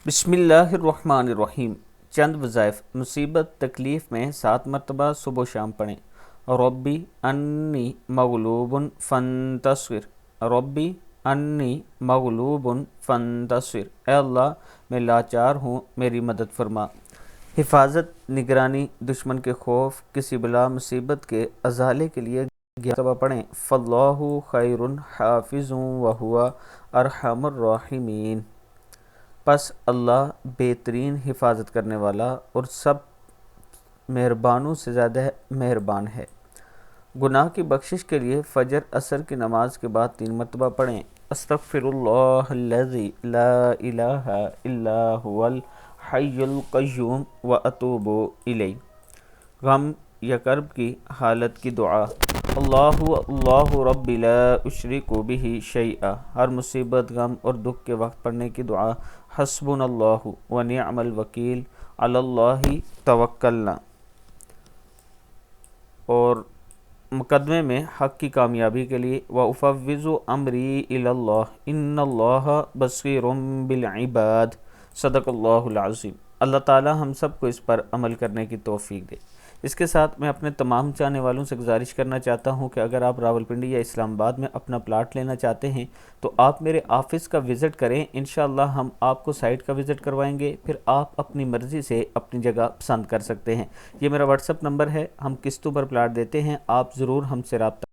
बिस्मिल्लाहिर्रहमानिर्रहीम। चंद वज़ाइफ मुसीबत तकलीफ़ में 7 मरतबा सुबह शाम पढ़ें। रब्बी अन्नी मग़लूबुन फ़ंतसिर, रब्बी अन्नी मग़लूबुन फ़ंतसिर, ए अल्लाह मैं लाचार हूँ मेरी मदद फरमा। हिफाजत, निगरानी, दुश्मन के खौफ, किसी बला मुसीबत के अज़ाले के लिए 11 मरतबा पढ़ें। फ़ल्लाहु खैरुन हाफ़िज़ुन व हुवा अरहमुर राहिमीन। पस अल्लाह बेहतरीन हिफाजत करने वाला और सब मेहरबानों से ज़्यादा मेहरबान है। गुनाह की बख्शिश के लिए फ़जर असर की नमाज के बाद 3 मरतबा पढ़ें। अस्तग़फ़िरुल्लाहल्लज़ी ला इलाहा इल्ला हुवल हय्युल क़य्यूम व अतूबु इलैह। गम या कर्ब की हालत की दुआ। अल्लाहु रब्बी ला उशरिकु बिही शैआ। हर मुसीबत, गम और दुख के वक्त पढ़ने की दुआ। हस्बुनल्लाहु व निअमल वकील, अलल्लाहि तवक्कलना। और मुकदमे में हक़ की कामयाबी के लिए व उफ़व्विज़ु अमरी इलल्लाह इन्नल्लाह बसीरुम बिल इबाद। सदक़ल्लाहुल अज़ीम। अल्लाह ताला हम सब को इस पर अमल करने की तौफ़ीक दे। इसके साथ मैं अपने तमाम चाहने वालों से गुजारिश करना चाहता हूं कि अगर आप रावलपिंडी या इस्लामाबाद में अपना प्लाट लेना चाहते हैं तो आप मेरे ऑफ़िस का विज़िट करें। इंशाअल्लाह हम आपको साइट का विज़िट करवाएंगे, फिर आप अपनी मर्ज़ी से अपनी जगह पसंद कर सकते हैं। ये मेरा व्हाट्सअप नंबर है, हम किस्तों पर प्लाट देते हैं, आप ज़रूर हमसे रब्ता